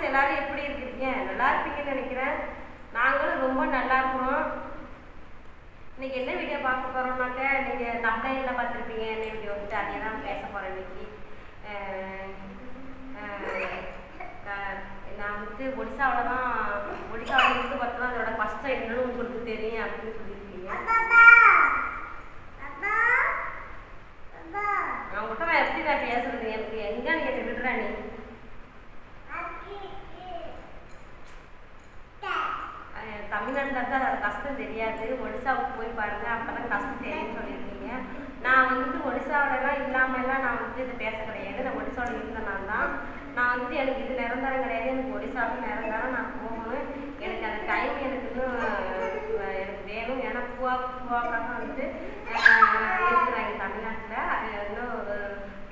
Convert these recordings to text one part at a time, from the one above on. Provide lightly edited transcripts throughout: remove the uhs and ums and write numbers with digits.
Friends எல்லாரும் எப்படி இருக்கீங்க? நல்லா இருப்பீங்கன்னு நினைக்கிறேன். நாங்களும் ரொம்ப நல்லா இருக்கிறோம். இன்னைக்கு என்ன வீடியோ பார்க்க போறோம்னாக்க, நீங்க தம்ப்நெயில்ல பார்த்துருப்பீங்க என்ன வீடியோ வந்துட்டு அதே தான் பேச போறேன் இன்னைக்கு. நான் வந்துட்டு ஒடிசாவில் இருந்து பார்த்தா அதோட கஷ்டம் என்னன்னு உங்களுக்கு தெரியும் அப்படின்னு சொல்லியிருக்கீங்க. அவங்ககிட்ட நான் எப்படி நான் பேசுறது? எனக்கு எங்க நீ என்னை விடுற? நீ தமிழ்நாட்டில் இருந்தால் அதோட கஷ்டம் தெரியாது, ஒடிசாவுக்கு போய் பாருங்க அப்போதான் கஷ்டம் தெரியும்னு சொல்லியிருக்கீங்க. நான் வந்துட்டு ஒடிசாவிலலாம் இல்லாமலாம் நான் வந்துட்டு இதை பேச கிடையாது. நான் ஒடிசாவில் இருந்தனால தான் நான் வந்துட்டு எனக்கு இது நிரந்தரம் கிடையாது. எனக்கு ஒடிசாவில் நிரந்தரம் நான் போகணும். எனக்கு அந்த டைம் எனக்கு இன்னும் எனக்கு வேணும். ஏன்னா பூவாக்காக வந்துட்டு இருக்கிறாங்க தமிழ்நாட்டில். அது இன்னும் ஒரு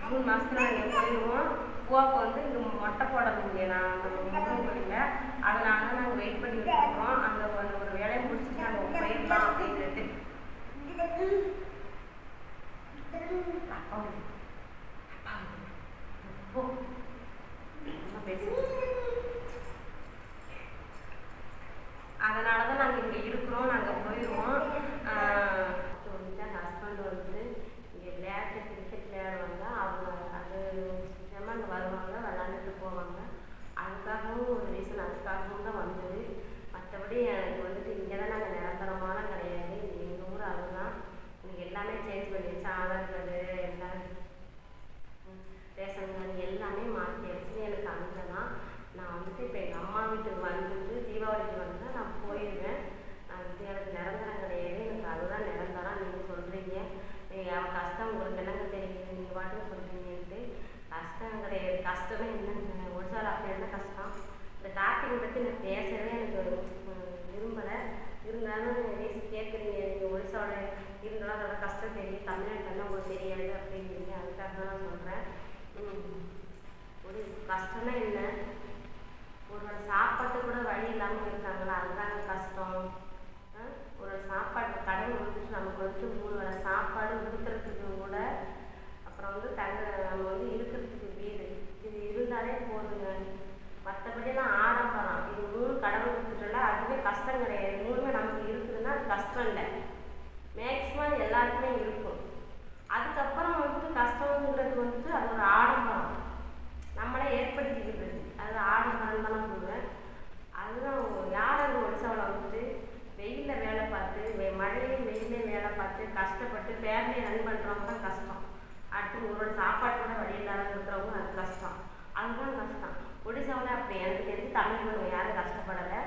3 மாதத்துல நாங்கள் போயிடுவோம். பூவாக்கு வந்து இங்கே மொட்டை போடணுங்க. நான் முருகன் கோயிலில் அதனால தான் நாங்கள் வெயிட் பண்ணி வச்சுருக்கோம். அந்த ஒரு வேலையை முடிச்சுட்டு நாங்கள் போயிடலாம் அப்படின்றது. அதனால தான் நாங்கள் இங்கே இருக்கிறோம். நாங்கள் போயிடுவோம். ஹஸ்பண்ட் வந்து இங்கே கிரிக்கெட் விளையாடுவாங்க. அவங்க அது அங்கே வருவாங்க, விளாண்டுட்டு போவாங்க. அதுக்காகவும் ஒரு ரீசன், அதுக்காகவும் தான் வந்தது. மற்றபடி எனக்கு வந்துட்டு இங்கே தான் நாங்கள் நிரந்தரமான கிடையாது. எங்கள் ஊர் அதுதான். எனக்கு எல்லாமே சேஞ்ச் பண்ணிடுச்சு. ஆதார் கார்டு எல்லாம் ரேஷன் கார்டு எல்லாமே மாற்றிடுச்சு. எனக்கு அங்கே தான் நான் வந்துட்டு இப்போ எங்கள் அம்மா வீட்டுக்கு வந்துட்டு தீபாவளிக்கு வந்தால் நான் போயிடுவேன். அது எனக்கு நிரந்தரம் கிடையாது. எனக்கு அதுதான் நிரந்தரம். நீங்கள் சொல்கிறீங்க அவன் கஷ்டம் உங்களுக்கு என்னங்க தெரியுது, நீங்கள் பாட்டுக்கு சொல்கிறீங்கன்ட்டு. கஷ்டம் கிடையாது. கஷ்டமே என்னங்க ஒடிசாவில் அப்படி என்ன கஷ்டம்? இந்த டாப்பிங் பற்றி நான் பேசவே எனக்கு விரும்பலை. இருந்தாலும் கேட்குறீங்க, நீங்கள் ஒடிசாவில் இருந்தாலும் அதோட கஷ்டம் தெரியும், தமிழ்நாட்டில் உங்களுக்கு தெரியாது அப்படிங்கிறீங்க. அதுக்காக தான் நான் சொல்கிறேன். ஒரு கஷ்டம்னா என்ன? ஒரு சாப்பாட்டு கூட வழி இல்லாமல் இருக்காங்களா, அதுதாங்க கஷ்டம். ஒரு சாப்பாட்டு கடவுள் வந்துட்டு நமக்கு வந்துட்டு 3 வேளை சாப்பாடு கொடுத்துறதுக்கு கூட, அப்புறம் வந்து நம்ம வந்து இருக்கிறதுக்கு வீடு, இது இருந்தாலே போதுங்க. மற்றபடிலாம் ஆடம்பரம் இது 3 கடவுள் கொடுத்துட்டோம்ல, அதுவே கஷ்டம் கிடையாது. 3மே நமக்கு இருக்குதுன்னா அது கஷ்டம் இல்லை. மேக்ஸிமம் எல்லாருக்குமே இருக்கும். அதுக்கப்புறம் வந்துட்டு கஷ்டங்கிறது வந்துட்டு அது ஒரு ஆடம்பரம் நம்மளே ஏற்படுத்திக்கிறது. அது ஆடம்பரம் தான் சொல்லுவேன். அதுதான் யார் அங்கே ஒடிசாவில் வந்துட்டு வெயிலில் வேலை பார்த்து மழையும் வெயிலையும் வேலை பார்த்து கஷ்டப்பட்டு ஃபேமிலியை ரன் பண்ணுறவங்க தான் கஷ்டம். அடுத்து உங்களோட சாப்பாடு கூட வழி இல்லாத இருக்கிறவங்க அது கஷ்டம். அதுதான் கஷ்டம். ஒடிசாவில் அப்படி எனக்கு தெரிஞ்சு தமிழ்நாடு யாரும் கஷ்டப்படலை.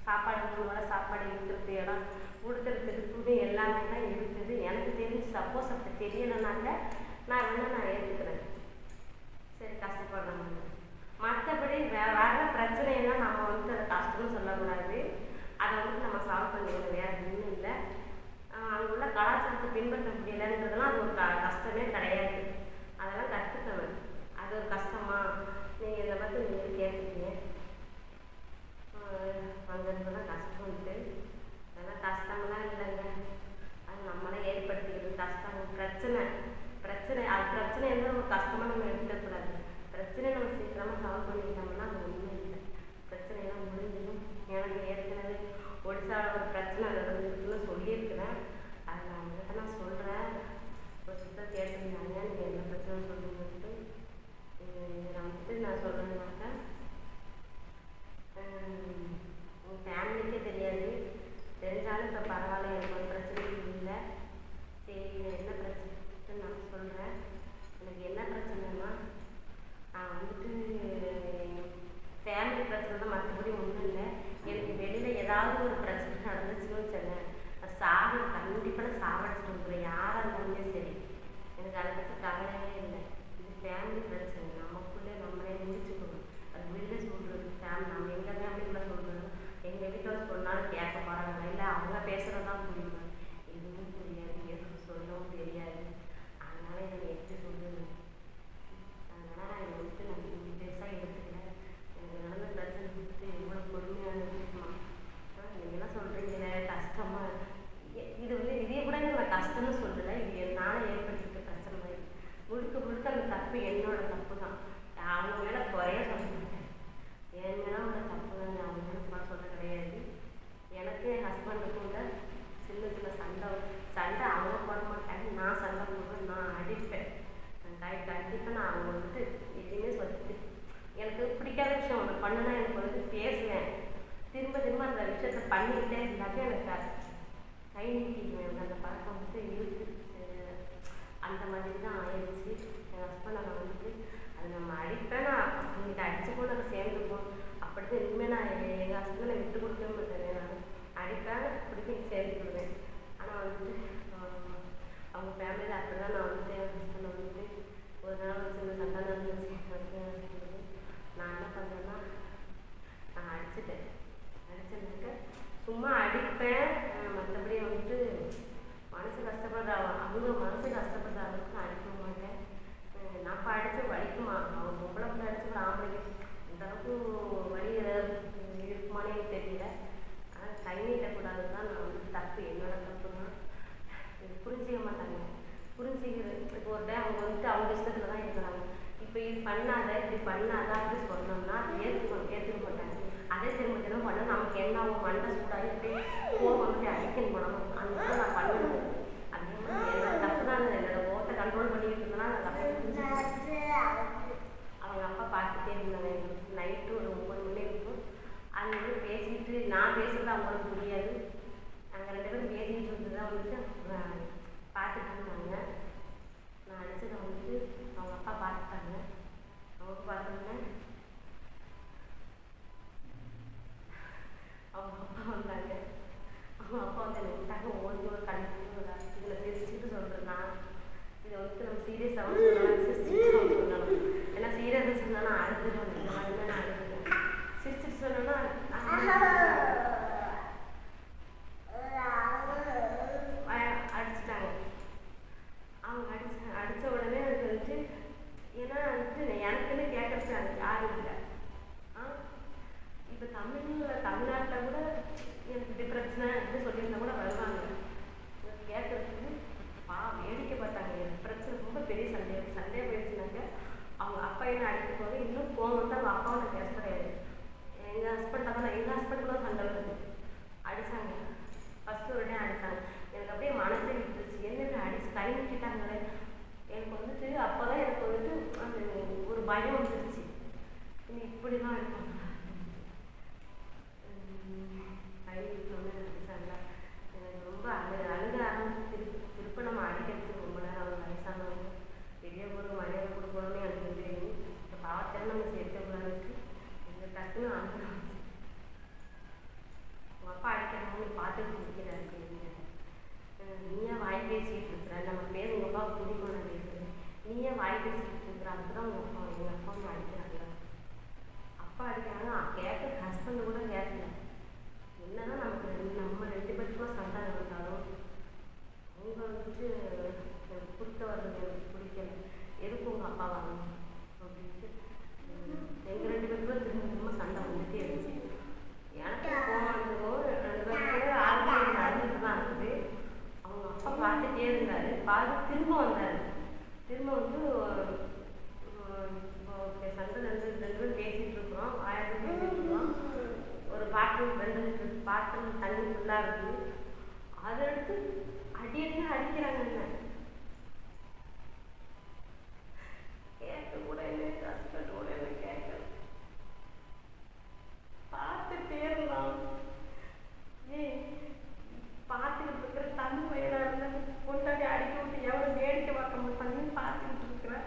சாப்பாடு 3 வேளை சாப்பாடு இருக்கிறது, இடம் கொடுத்துறதுக்கு, துணி எல்லாமே தான் இருக்குது. எனக்கு தெரிஞ்சு சப்போஸ் அப்படி தெரியலைனாக்க நான் ஏற்றுக்கிறேன். சரி கஷ்டப்படுறாங்க. மற்றபடி வர்ற பிரச்சனையெல்லாம் நம்ம வந்து அதை கஷ்டம்னு சொல்லக்கூடாது. அதை வந்து நம்ம சால்வ் பண்ணிக்கணும். வேறு ஒன்றும் இல்லை. அங்கே உள்ள கலாச்சாரத்தை பின்பற்ற முடியலைன்றதுலாம் அது ஒரு கஷ்டமே கிடையாது. அதெல்லாம் கற்றுக்கணும். அது ஒரு கஷ்டமா? நீங்கள் இதை பற்றி நீங்கள் கேட்குறீங்க. அங்கே இருந்தெல்லாம் கஷ்டம்ட்டு அதெல்லாம் கஷ்டமெல்லாம் இல்லைங்க. அது நம்மளே ஏற்படுத்திக்கிறது கஷ்டம். பிரச்சனை அது பிரச்சனை எந்த ஒரு கஷ்டமாக நம்ம எடுத்துக்கூடாது. பிரச்சனை நம்ம சீக்கிரமாக சால்வ் பண்ணிக்கிட்டோம்னா அது ஒன்றும் இல்லை. பிரச்சனையெல்லாம் முடிஞ்சிடும். எனக்கு ஏற்கனவே ஒடிசாவில் ஒரு பிரச்சனை நடந்துருக்குன்னு சொல்லியிருக்கிறேன். அது நான் உங்கள்கிட்ட நான் சொல்கிறேன். ஒரு சித்தர் கேட்டிருந்தாங்க, நீங்கள் என்ன பிரச்சனை சொல்லுங்கன்ட்டு. நான் வந்துட்டு நான் சொல்கிறேன்னாக்கா உங்கள் ஃபேமிலிக்கே தெரியாது. தெரிஞ்சாலும் இப்போ பரவாயில்ல, எனக்கு ஒரு பிரச்சனையும் இல்லை. சரி என்ன பிரச்சனை நான் சொல்கிறேன். எனக்கு என்ன பிரச்சனைன்னா, நான் வந்துட்டு ஃபேமிலி பிரச்சனை தான், மற்றபடி ஒன்றும் இல்லை. எனக்கு வெளியில் ஏதாவது ஒரு பிரச்சனை நடந்துச்சுன்னு வச்சுக்கேன், அது கண்டிப்பாக நான் சாவடிச்சுட்டு வந்துடுவேன். யாராக இருந்தாலுமே சரி. எனக்கு அதை பற்றி கவலையே இல்லை. இது ஃபேமிலி பிரச்சனை, நமக்குள்ளே நம்மளே முடிச்சுக்கணும். அது வெளியில் சொல்கிறது நம்ம எங்கள் ஃபேமிலிக்குள்ளே சொல்கிறது, எங்கள் வீட்டில் சொன்னாலும் கேட்க போகிறாங்க, இல்லை அவங்க பேசுகிறது தான் புரியுது. எதுவும் புரியாது, எதுவும் சொல்லவும் தெரியாது. அதனால் எனக்கு எப்படி சொல்லுது, அதனால் நான் வந்துட்டு நான் பெருசாக எடுத்துக்கல. எனக்கு நடந்த பிரச்சனை வந்துட்டு எவ்வளோ பொறுமையாக இருக்குமா. நீங்கள்லாம் சொல்கிறீங்களே கஷ்டமாக, இது வந்து இதே கூட நான் கஷ்டம்னு சொல்லலை. இது என்னால் ஏற்படுத்திக்க பிரச்சனை மாதிரி முழுக்க அந்த தப்பு என்னோட தப்பு தான். அவங்க மேலே குறைய சொல்ல மாட்டேன். ஹஸ்பண்டுக்கும் கூட சின்ன சின்ன சண்டை சண்டை அவங்க போட மாட்டாங்க, நான் சண்டை போடுவேன், நான் அடிப்பேன். கண்டிப்பாக நான் அவங்க வந்துட்டு எதுவுமே சொல்லி எனக்கு பிடிக்காத விஷயம் ஒன்று பண்ணுனா எனக்கு வந்து பேசுவேன், திரும்ப திரும்ப அந்த விஷயத்த பண்ணிக்கிட்டே இருந்தாலும் எனக்கு கை நீட்டிக்குவேன். அந்த பழக்கம் வந்து இருக்கு. அந்த மாதிரி தான் ஆயிடுச்சு. என் ஹஸ்பண்டை நான் வந்துட்டு அது நம்ம அடிப்பேன், நான் அவங்ககிட்ட அடிச்சு கூட நாங்கள் சேர்ந்துப்போம். அப்படிதான் இனிமேல் நான் எங்கள் ஹஸ்பண்டை விட்டு கொடுக்கவே மாட்டேன். நான் அடிப்பேன், பிடிக்கும் சேர்ந்துக்கிடுவேன். ஆனால் வந்துட்டு அவங்க ஃபேமிலியில் அப்படி தான் நான் வந்துட்டு என் ஹஸ்பண்டை வந்துட்டு ஒரு நாள் சின்ன சண்டை நடந்துச்சு. நான் என்ன பண்ணுறேன்னா நான் அடிச்சுட்டேன். சும்மா அடிப்பேன், மற்றபடி வந்துட்டு மனசு கஷ்டப்படுற அவங்க மனசு கஷ்டப்படுற அளவுக்கு நான் அடிக்க மாட்டேன். நான் இப்போ அடித்து வலிக்குமா, அவங்க பொம்பளை பிள்ளை அடிச்சு ஆம்பளைக்கு இந்த அளவுக்கு வலி இருக்குமானே எனக்கு தெரியல. ஆனால் கை நீட்டக்கூடாது தான் நான் வந்து தப்பு, என்னோட தப்பு தான். இது புரிஞ்சிக்க மாட்டாங்க. புரிஞ்சிக்கிறது இப்போ ஒரு டைம் அவங்க வந்துட்டு அவங்க இஷ்டத்தில் தான் இருக்கிறாங்க. இப்போ இது பண்ணாத இப்படி பண்ணாத அப்படி சொன்னோம்னா ஏற்றுக்க மாட்டாங்க. அதே திரும்ப திரும்ப பண்ண நமக்கு என்ன அவங்க மண்டை சூடாகி இப்படி கோவம் வந்துட்டு அடிக்கணும் போனோம். அந்த மாதிரி நான் பண்ணுவேன். அதே மாதிரி என்னோட தப்பு தான், என்னோட கோவத்தை கண்ட்ரோல் பண்ணிக்கிட்டு இருந்தேன்னா நான் தப்பு புரிஞ்சுக்கிட்டு அவங்க அப்பா பார்த்துட்டே இருந்தாங்க. எங்களுக்கு நைட்டு ஒரு 9 மணி இருக்கும். அது வந்து பேசிட்டு நான் பேசுறது அவங்களுக்கு புரியாது. நாங்கள் 2 பேரும் பேசிக்கிட்டு இருந்தது தான் வந்துட்டு பார்த்துட்டு இருந்தாங்க. நான் அடிச்சதை வந்துட்டு அவங்க அப்பா பார்த்துட்டாங்க. அவங்க பார்த்தோன்னே அவங்க அப்பா வந்தாங்க. அவங்க அப்பா வந்து என்னை விட்டாங்க. ஓடி ஒரு கண்டிப்பாக இதில் சிரிச்சுட்டு சொல்கிறேன்னா இதை வந்துட்டு நம்ம சீரியஸாகவும் சொல்லலாம், சிரிச்சுட்டு சொல்லலாம். ஏன்னா சீரியஸாக சொன்னா அழுதுடும். இந்த மாதிரி நான் அழுதுட்டேன். சிரிச்சுட்டு சொன்னோன்னா அடிச்சுட்டாங்க. அவங்க அடித்த உடனே எனக்கு வந்துட்டு ஏன்னா வந்துட்டு எனக்குன்னு கேட்கறதுக்கு யாரும் இல்லை. இப்போ தமிழ்நாட்டில் கூட எனக்கு இப்படி பிரச்சனை இப்படி சொல்லியிருந்தா கூட வருவாங்க கேட்கறதுக்கு. வேடிக்கை பார்த்தாங்க. எனக்கு பிரச்சனை ரொம்ப பெரிய சண்டையாக போயிடுச்சுனாக்க அவங்க அப்பா என்ன அடிக்கும் போது இன்னும் கோவம் வந்து அவங்க அப்பாவை பேச கிடையாது. எங்கள் ஹஸ்பண்ட் கூட சண்டை வருது. அடித்தாங்க. ஃபஸ்ட்டு ஒரு டைம் அடித்தாங்க. எனக்கு அப்படியே மனசே விட்டுருச்சு. என்னென்ன அடிச்சு கை விட்டுட்டாங்களே. எனக்கு வந்துட்டு அப்போ தான் எனக்கு வந்துட்டு அந்த ஒரு பயம் வந்துருச்சு. இப்படி தான் இருக்கும். கை விட்டோன்னே அடித்தாங்க. எனக்கு ரொம்ப அழுக ஆரம்பிச்சு. திருப்ப நம்ம அடிக்கிறதுக்கு ரொம்ப நேரம் அவங்க வயசானவங்க பெரிய பொருள் மரியாதை கொடுக்கணும்னு எனக்கு தெரியும். இப்போ பாவத்தை நம்ம சேர்த்துக்கூடாதுக்கு எங்கள் டக்குன்னு அழுக. உங்கள் அப்பா அடிக்கணும்னு பார்த்துட்டு நிற்கிறாரு. நீயே வாய் பேசிகிட்டு இருக்கிற, நம்ம பேர் உங்கள் அப்பாவுக்கு பிடிக்கும். நான் பேசுகிறேன், நீயே வாய் பேசிகிட்டு இருக்கிற. அதுதான் எங்கள் அப்பா வந்து அடிக்கிறாங்க. அப்பா அடிக்கிறாங்க கேட்க ஹஸ்பண்டு கூட கேட்கல. என்னதான் நமக்கு நம்ம 2 பேருக்குமா சண்டை இருந்தாலும் அவங்க வந்துட்டு குறுக்க வர்றது எனக்கு பிடிக்கல. எதுக்கு உங்கள் அப்பா வரணும் அப்படின்ட்டு எங்கள் 2 பேருக்குள்ள திரும்ப திரும்ப சண்டை வந்துட்டே இருந்துச்சு. எனக்கு போனதுக்கும் 2 பேருக்கு ஆர்கியூமெண்ட் நடந்துட்டு தான் இருக்குது. அவங்க அப்பா பார்த்துட்டே இருந்தார். பார்த்து திரும்ப வந்தார். திரும்ப வந்து சண்டை 2 பேரும் பேசிகிட்டு இருக்கிறோம். பேசிகிட்டு இருக்கிறோம். ஒரு பாட்டில் 2 லிட்டர் பாட்டில் தண்ணி ஃபுல்லாக இருக்குது. அதை எடுத்து அடியடியாக அடிக்கிறாங்க. கேட்க கூட இல்லை. ஹஸ்பண்ட் கூட இல்லை. கேட்க பார்த்துட்டே இருந்தான். பார்த்துக்கிட்டு இருக்கிற தமிழ் வயதாக இருந்தால் கொண்டாடி அடிக்க விட்டு எவ்வளோ வேடிக்கை பார்க்க மாட்டாங்கன்னு பார்த்துக்கிட்டு இருக்கிறேன்.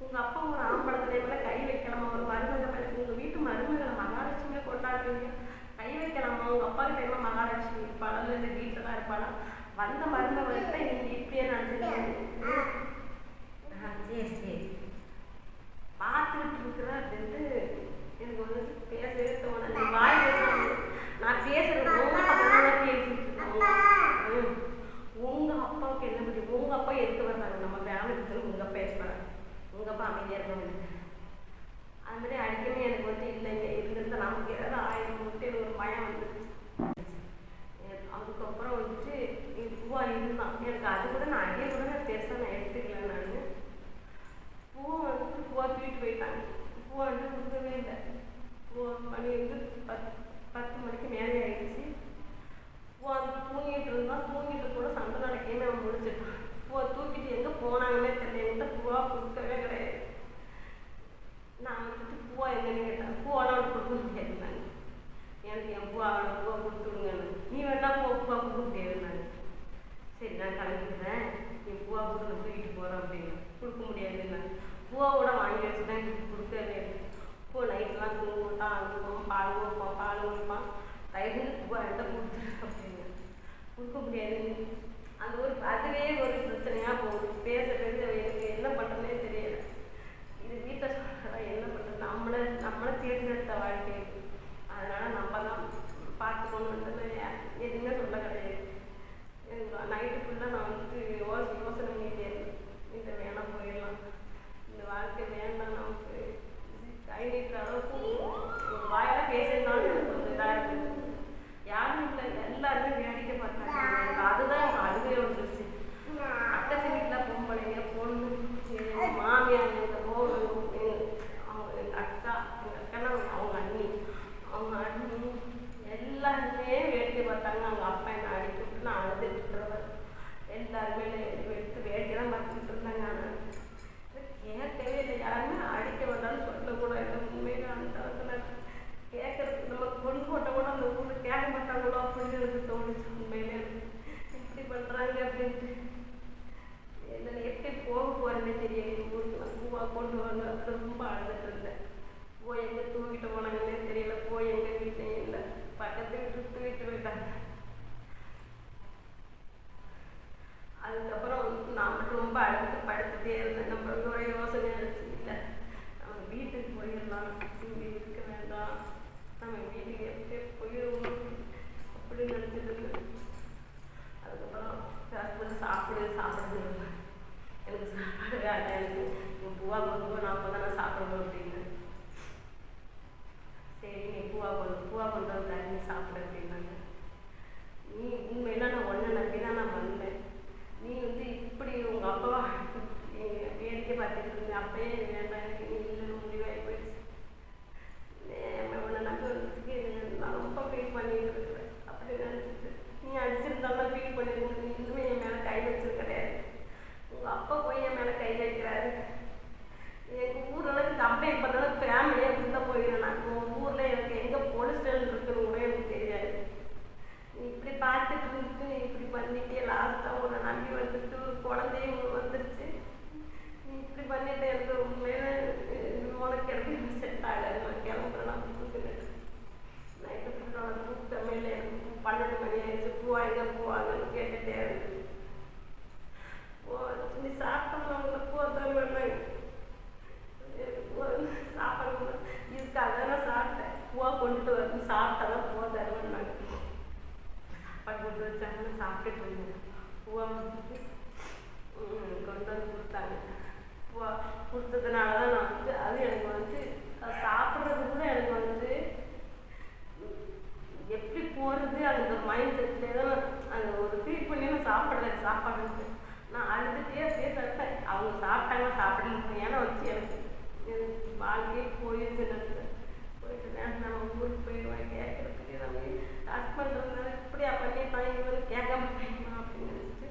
உங்கள் அப்பா ஒரு ஆம்பளத்துல மேலே கை வைக்கலாமா, ஒரு மருமகளை உங்கள் வீட்டு மருமகளை மகாலட்சுமியை கொண்டாடுறீங்க, கை வைக்கலாமா? உங்கள் அப்பாவுக்கு என்ன மகாலட்சுமி இருப்பாளோ இந்த வீட்டில் தான் இருப்பாளா? வந்த மருமகள்கிட்ட நீங்கள் இப்படியே நினச்சிருக்கீங்க. சரி சரி பார்த்துக்கிட்டு இருக்கிறேன் அப்படின்ட்டு எனக்கு வந்துட்டு பேசவே தோணலை. வாய் பேசாம நான் பேசுகிறேன். பேசிட்டு இருக்கேன். உங்கள் அப்பாவுக்கு என்ன பிடிக்கும்? உங்கள் அப்பா எதுக்கு வர்றாங்க நம்ம ஃபேமிலிக்கு? உங்கள் அப்பா ஏற்பாங்க. உங்கள் அப்பா அமைதியாக இருக்கணும். அது மாதிரி அடிக்கவே எனக்கு வந்து இல்லைங்க இருந்திருந்தால் நமக்கு ஏதாவது ஆயிரம் விட்டு எனக்கு ஒரு பயம் வந்துருச்சு. அதுக்கப்புறம் வந்துட்டு பூவா இருந்தான். எனக்கு அது கூட நான் அடியை கூட நான் பெருசாக நான் எடுத்துக்கல. நான் பூவை வந்துட்டு பூவா தூக்கிட்டு போயிட்டாங்க. பூவா வந்து கொடுக்கவே இல்லை. 1 மணி வந்து 10 மணிக்கு மேலே ஆயிடுச்சு. தூங்கிட்டு இருந்தான். தூங்கிட்டு கூட சண்டை நடக்கையுமே அவன் முடிச்சிட்டான். பூவை தூக்கிட்டு எங்கே போனாங்கன்னே தெரியல. என்கிட்ட பூவா கொடுக்கவே கிடையாது. நான் வந்துட்டு பூவா எங்கன்னு கேட்டேன். பூவெல்லாம் அவனுக்கு கொடுக்க முடியாதுன்னாங்க. எனக்கு என் பூவா அவனை பூவா கொடுத்துடுங்கன்னு. நீ வேணா பூவா கொடுக்க முடியாதுன்னாங்க. சரி நான் கிளம்பிக்கிறேன், என் பூவா கொடுத்து தூக்கிட்டு போகிறேன் அப்படின்னு. கொடுக்க முடியாதுன்னாங்க. பூவாவோட வாங்கி வச்சு தான் எனக்கு கொடுக்கவே. பூ நைட்லாம் தூங்க மாட்டான், அழுவோம், பால் வைப்பான், பால் வைப்பான். தயவு பூவா என்கிட்ட கொடுத்துரு அப்படின்னு. கொடுக்க முடியாது. அந்த அதுவே ஒரு பிரச்சனையாக போகுது. பேச எனக்கு என்ன பண்ணுறதுனே தெரியல. இது வீட்டில் சொல்கிறதா என்ன பண்ணுறது? நம்மளை தேர்ந்தெடுத்த வாழ்க்கை. அதனால் நம்ம தான் பார்த்துக்கணுன்றது எதுவுமே சொல்ல கிடையாது. நைட்டு ஃபுல்லாக நான் வந்துட்டு யோசனை பண்ணிகிட்டே இருந்தேன். இந்த வேணாம், போயிடலாம், இந்த வாழ்க்கை வேண்டாம், நமக்கு கை நீட்டுற அளவுக்கு ஒரு வாயெல்லாம் பேசியிருந்தாலும் எனக்கு கொஞ்சம் இதாக இருக்குது. யாரும் இல்லை, எல்லாருமே வேடிக்கை பார்த்தாங்க. எனக்கு அதுதான் அழுகே வந்துருச்சு. பக்கத்து வீட்டில் பொம்பளைங்க, பொண்ணு, மாமியார், எங்கள் அவங்க எங்கள் அக்கானா அவங்க அண்ணி எல்லாருமே வேடிக்கை பார்த்தாங்க. அவங்க அப்பா என்ன அடிச்சுட்டு நான் அழுதுட்டுருவேன். எல்லாருமே எடுத்து வேடிக்கை தான் பார்த்துக்கிட்டு இருந்தாங்க. ஆனால் கேட்கவே இல்லை. யாருமே அடிக்க வேண்டாம்னு சொல்லக்கூட இல்லை. உண்மையில அந்த காலத்தில் கேட்கறதுக்கு நம்ம கொண்டு போட்டால் கூட அந்த ஊரில் கேட்க மாட்டாங்களோ அப்படின்னு எனக்கு தோணுச்சு. உண்மையிலே இப்படி பண்ணுறாங்க அப்படின்ட்டு. இதில் எப்படி போக போகிறேன்னு தெரியல. ஊருக்கு நான் பூவா கொண்டு வந்து அப்படி ரொம்ப அழுதுட்டு இருந்தேன். போய் எங்கே தூக்கிட்டு போனாங்கன்னே தெரியல. போய் எங்கள் வீட்லையும் இல்லை, பக்கத்து வீட்டு தூக்கிட்டு போயிட்டாங்க. அதுக்கப்புறம் நான் மட்டும் ரொம்ப அழுத்து படுத்துட்டே இருந்தேன். நம்ம ஒரு யோசனை இருந்துச்சு, இல்லை நம்ம வீட்டுக்கு போயிடலாம், இங்கே இருக்க வேண்டாம், நம்ம வீட்டுக்கு எப்படியே போயிடுவோம் அப்படின்னு நினச்சிட்டு இருந்தேன். அதுக்கப்புறம் ஹஸ்பண்ட் சாப்பிடுது எனக்கு சாப்பாடு வேண்டாம், எனக்கு பூவா கொண்டு போ, நான் அப்போ தான் நான் சாப்பிடணும் அப்படின்னு. சரி நீ பூவா கொண்டு வந்தாரு, நீ சாப்பிட அப்படின்னாங்க. நீ உண்மையில நான் ஒன்றை நம்பி தான் நான் வந்தேன். நீ வந்து இப்படி உங்கள் அப்பாவா வேடிக்கை பார்த்துட்டு இருந்த, அப்பயே வேண்டாம் எனக்கு நீ இல்லைன்னு முடிவாகி போயிடுச்சு. உன்னை நம்பி வந்ததுக்கு நான் ரொம்ப ஃபீல் பண்ணிட்டு இருக்கிறேன் அப்படி நினச்சிட்டு. நீ அடிச்சிருந்தாலும் ஃபீல் பண்ணிருக்க, நீ இன்னுமே என் மேலே கை வச்சது கிடையாது. உங்கள் அப்பா போய் என் மேலே கை வைக்கிறாரு. எங்கள் ஊரில் கம்ப்ளைண்ட் பண்ணாலும் ஃபேமிலியாக இருந்தால் போயிடுறேன். நான் உங்கள் ஊரில் எனக்கு எங்கே போலீஸ் ஸ்டேஷன் இருக்குன்னு கூட எனக்கு தெரியாது. நீ இப்படி பார்த்துட்டு இருந்துட்டு நீ இப்படி பண்ணிட்டே, லாஸ்ட்டாக உன்னை நம்பி வந்துட்டு குழந்தையும் வந்துருச்சு. நீ இப்படி பண்ணிட்டு எனக்கு உண்மையில உனக்கு எனக்கு செட் ஆகாது, நான் கிளம்புறேன், நான் தூக்குனேன். நைட்டு ஃபுல்லாக தூக்கமே இல்லை. எனக்கு 12 மணி ஆயிடுச்சு. பூவா எங்கே போவாங்கன்னு கேட்டுகிட்டே இருந்தேன். நீ சாப்பிட்டோம்னா உங்களை பூவா தருவேன்னாங்க. சாப்பாடு இதுக்காக நான் சாப்பிட்டேன். பூவா கொண்டுட்டு வந்து சாப்பிட்டா தான் பூவா தருவேன்னாங்க. சாப்பாடு கொண்டு வச்சாங்கன்னு சாப்பிட்டுட்டு இருந்தேன். பூவா வந்துட்டு கொண்டு வந்து கொடுத்தாங்க. பூவா கொடுத்ததுனால தான் நான் வந்து அது எனக்கு வந்து சாப்பிட்றது கூட எனக்கு வந்து எப்படி போகிறது அந்த மைண்ட் செட்லேயே தான் அந்த ஒரு ஃபீல் பண்ணி நான் சாப்பிட்றேன். சாப்பாடு நான் அழுதுகிட்டே அப்படியே சாப்பிட்டேன். அவங்க சாப்பிட்டாங்க சாப்பிடணும். ஏன்னா வச்சு எனக்கு வாழ்க்கையே போயிடுச்சு. போயிட்டு நம்ம ஊருக்கு போயிடுவேன். கேட்கறதுக்கு நம்ம ஹஸ்பண்ட் இருந்தாலும் இப்படியா பண்ணிட்டான், இவங்க கேட்க மாட்டேங்கலாம் அப்படின்னு நினச்சிட்டு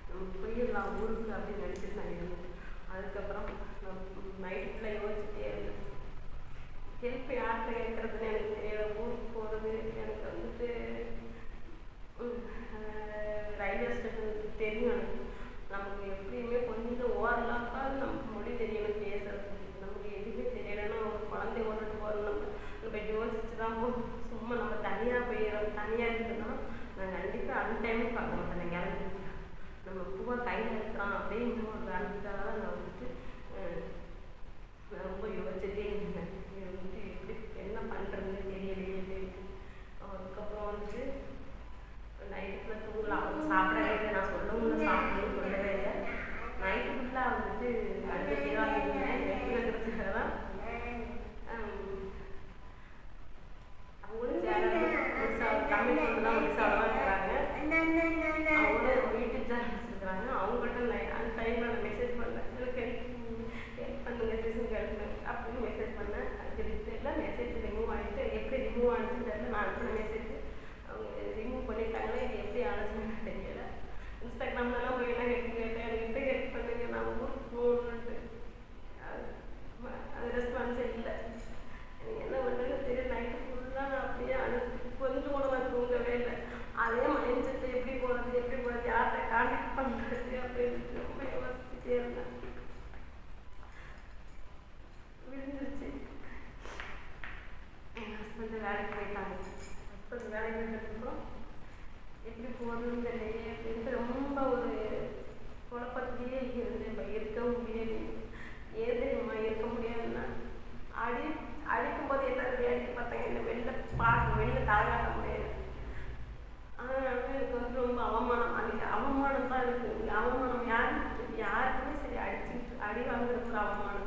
நம்ம போயிடலாம் ஊருக்கு அப்படின்னு நினச்சிட்டு நான் இருந்தேன். அதுக்கப்புறம் நான் நைட்டு ஃபுல்லாக யோசிச்சுட்டே இருந்தேன். ஹெல்ப் யார்கிட்ட கேட்குறதுன்னு எனக்கு தெரியல. ஊருக்கு போகிறது எனக்கு வந்துட்டு ரயில்வே ஸ்டேஷனுக்கு தெரியும். எனக்கு நமக்கு எப்படியுமே கொஞ்சம் ஓரளவுக்காவது நமக்கு மொழி தெரியணும் பேசுறது. நமக்கு எது கிராமமான